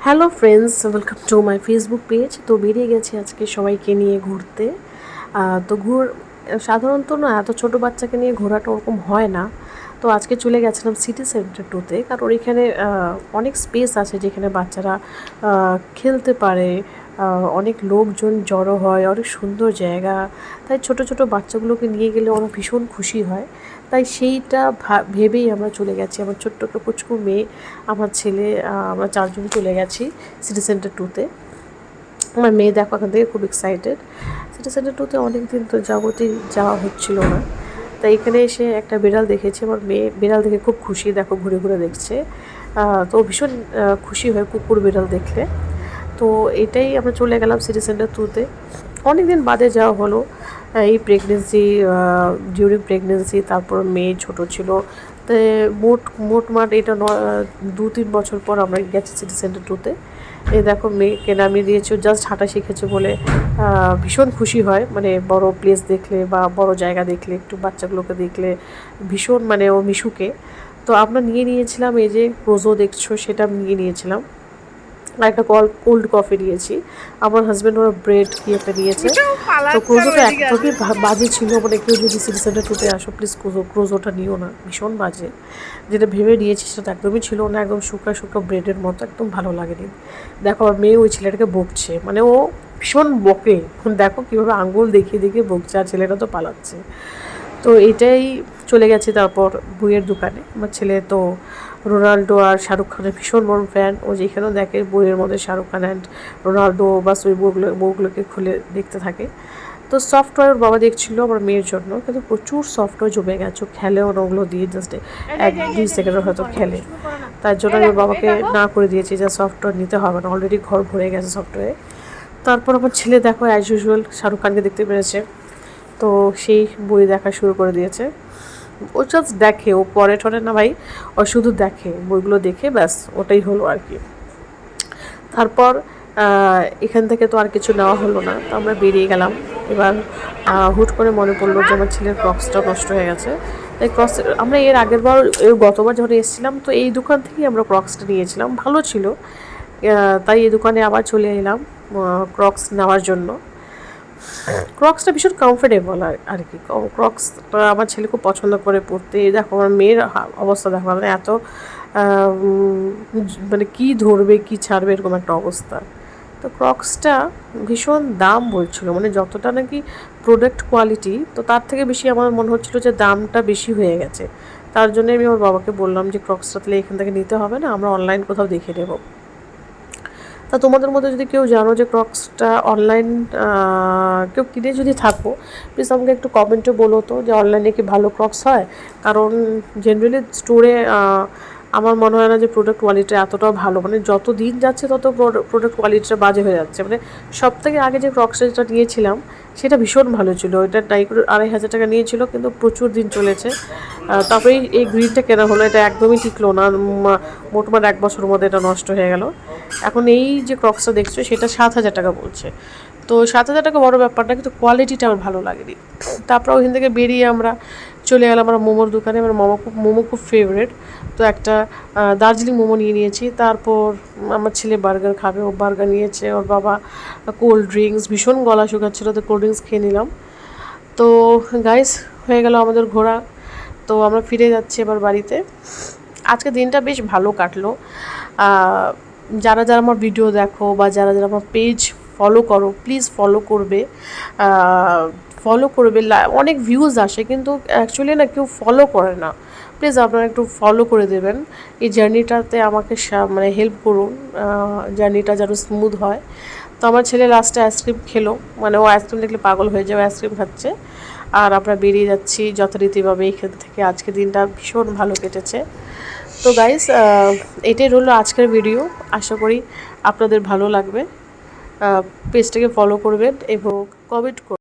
Hello friends, welcome to my Facebook page. তো বেরিয়ে গেছি আজকে সবাইকে নিয়ে ঘুরতে। তো সাধারণত না এত ছোটো বাচ্চাকে নিয়ে ঘোরাটা ওরকম হয় না। তো আজকে চলে গেছিলাম সিটি সেন্টার 2-তে, কারণ এখানে অনেক স্পেস আছে যেখানে বাচ্চারা খেলতে পারে, অনেক লোকজন জড়ো হয়, অনেক সুন্দর জায়গা। তাই ছোট ছোট বাচ্চাগুলোকে নিয়ে গেলে ওরা ভীষণ খুশি হয়। তাই সেইটা ভেবেই আমরা চলে গেছি, আমার ছোট্ট একটা পুচকু মেয়ে, আমার ছেলে, আমরা চারজন চলে গেছি সিটি সেন্টার 2-তে। আমার মেয়ে দেখো এখান থেকে খুব এক্সাইটেড। সিটি সেন্টার 2-তে অনেক দিন তো যাবতীয় যাওয়া হচ্ছিল না, তাই এখানে এসে একটা বিড়াল দেখেছি। আমার মেয়ে বিড়াল দেখে খুব খুশি, দেখো ঘুরে ঘুরে দেখছে। তো ভীষণ খুশি হয় কুকুর বিড়াল দেখলে। তো এটাই আমরা চলে গেলাম সিটি সেন্টার 2-তে। অনেক দিন বাদে যাওয়া হলো, এই প্রেগনেন্সি, ডিউরিং প্রেগনেন্সি, তারপর মেয়ে ছোট ছিল। তো মোটমাট এটা 2-3 বছর পর আমরা গেছি সিটি সেন্টার 2-তে। এই দেখো মেয়েকে নামিয়ে দিয়েছে, জাস্ট হাঁটা শিখেছে বলে ভীষণ খুশি হয়, মানে বড় প্লেস দেখলে বা বড় জায়গা দেখলে, একটু বাচ্চাগুলোকে দেখলে ভীষণ, মানে ও মিশুকে। তো আমরা নিয়ে নিয়েছিলাম, এই যে ক্রোজো দেখছো সেটা নিয়ে নিয়েছিলাম, আর একটা কোল্ড কফি নিয়েছি। আমার হাজব্যান্ড ওরা ব্রেড কি একটা নিয়েছে। তো ক্রোজোটা একদমই বাজে ছিল, মানে কেউ যদি সিটি সেন্টার 2-তে আসো প্লিজ ক্রোজোটা নিও না, ভীষণ বাজে। যেটা ভেবে নিয়েছি সেটা একদমই ছিল না, একদম শুকা শুকা ব্রেডের মতো, একদম ভালো লাগেনি। দেখো আমার মেয়ে ওই ছেলেটাকে বকছে, মানে ও ভীষণ বকে, দেখো কীভাবে আঙ্গুল দেখিয়ে দেখিয়ে বকছে, আর ছেলেটা তো পালাচ্ছে। তো এটাই চলে গেছে তারপর বইয়ের দোকানে। আমার ছেলে তো রোনাল্ডো আর শাহরুখ খানের ভীষণ বড় ফ্যান, ও যেখানেও দেখে বইয়ের মধ্যে শাহরুখ খান অ্যান্ড রোনাল্ডো বা ওই বইগুলোকে খুলে দেখতে থাকে। তো সফটওয়্যার বাবা দেখছিল আমার মেয়ের জন্য, কিন্তু প্রচুর সফটওয়্যার জমে গেছে, খেলেও না ওগুলো দিয়ে, জাস্ট 1-2 সেকেন্ডের হয়তো খেলে। তার জন্য আমি বাবাকে না করে দিয়েছি যে সফটওয়্যার নিতে হবে না, অলরেডি ঘর ভরে গেছে সফটওয়্যারে। তারপর আমার ছেলে দেখো অ্যাজ ইউজুয়াল শাহরুখ খানকে দেখতে পেরেছে, তো সেই বই দেখা শুরু করে দিয়েছে। ও জাস্ট দেখে, ও পড়ে টরে না ভাই, ও শুধু দেখে, বইগুলো দেখে ব্যাস, ওটাই হলো আর কি। তারপর এখান থেকে তো আর কিছু নেওয়া হলো না, তো আমরা বেরিয়ে গেলাম। এবার হুট করে মনে পড়লো যে আমার ছেলের ক্রক্সটা নষ্ট হয়ে গেছে। তাই আমরা এর আগের বার, গতবার যখন এসেছিলাম, তো এই দোকান থেকেই আমরা ক্রক্সটা নিয়েছিলাম, ভালো ছিল। তাই এই দোকানে আবার চলে এলাম ক্রক্স নেওয়ার জন্য। ক্রক্সটা ভীষণ কমফোর্টেবল আর কি। ক্রক্সটা আমার ছেলে খুব পছন্দ করে পরতে। দেখো আমার মেয়ের অবস্থা দেখো, মানে এত মানে কী ধরবে কী ছাড়বে এরকম একটা অবস্থা। তো ক্রক্সটা ভীষণ দাম বলছিল, মানে যতটা নাকি প্রোডাক্ট কোয়ালিটি, তো তার থেকে বেশি আমার মনে হচ্ছিলো যে দামটা বেশি হয়ে গেছে। তার জন্য আমি আমার বাবাকে বললাম যে ক্রক্সটা তাহলে এখান থেকে নিতে হবে না, আমরা অনলাইন কোথাও দেখে নেব। তা তোমাদের মধ্যে যদি কেউ জানো যে ক্রক্সটা অনলাইন কেউ কিনে যদি থাকো, প্লিজ আমাকে একটু কমেন্টে বলো তো যে অনলাইনে কি ভালো ক্রক্স হয়। কারণ জেনারেলি স্টোরে আমার মনে হয় না যে প্রোডাক্ট কোয়ালিটি এতটাও ভালো, মানে যত দিন যাচ্ছে তত প্রোডাক্ট কোয়ালিটিটা বাজে হয়ে যাচ্ছে। মানে সব থেকে আগে যে ক্রক্সটা যেটা নিয়েছিলাম সেটা ভীষণ ভালো ছিল, এটা 2,500 টাকা নিয়েছিল, কিন্তু প্রচুর দিন চলেছে। তারপরে এই গ্রিনটা কেনা হলো, এটা একদমই টিকলো না, মোটমাট 1 বছরের মধ্যে এটা নষ্ট হয়ে গেল। এখন এই যে ক্রক্সটা দেখছো সেটা 7,000 টাকা বলছে। তো 7,000 টাকা বড় ব্যাপার না, কিন্তু কোয়ালিটিটা আমার ভালো লাগেনি। তারপর ওইখান থেকে বেরিয়ে আমরা চলে গেলাম আমরা মোমোর দোকানে। আমার মোমো খুব ফেভারিট, তো একটা দার্জিলিং মোমো নিয়ে নিয়েছি। তারপর আমার ছেলে বার্গার খাবে, ও বার্গার নিয়েছে, ওর বাবা কোল্ড ড্রিঙ্কস, ভীষণ গলা শুকাচ্ছিলো তো কোল্ড ড্রিঙ্কস খেয়ে নিলাম। তো গাইস, হয়ে গেল আমাদের ঘোরা। তো আমরা ফিরে যাচ্ছি এবার বাড়িতে। আজকে দিনটা বেশ ভালো কাটলো। যারা যারা আমার ভিডিও দেখো বা যারা যারা আমার পেজ ফলো করো, প্লিজ ফলো করবে। অনেক ভিউজ আসে, কিন্তু অ্যাকচুয়ালি না কেউ ফলো করে না। প্লিজ আপনারা একটু ফলো করে দেবেন, এই জার্নিটাতে আমাকে মানে হেল্প করুন, জার্নিটা যেন স্মুথ হয়। তো আমার ছেলে লাস্টে আইসক্রিম খেলো, মানে ও আইসক্রিম দেখলে পাগল হয়ে যাবে, আইসক্রিম খাচ্ছে। আর আমরা বেরিয়ে যাচ্ছি যথারীতিভাবে এখান থেকে। আজকে দিনটা ভীষণ ভালো কেটেছে। তো গাইস, এটাই রইলো আজকের ভিডিও। আশা করি আপনাদের ভালো লাগবে। পেজটাকে ফলো করবেন এবং কমেন্ট করবেন।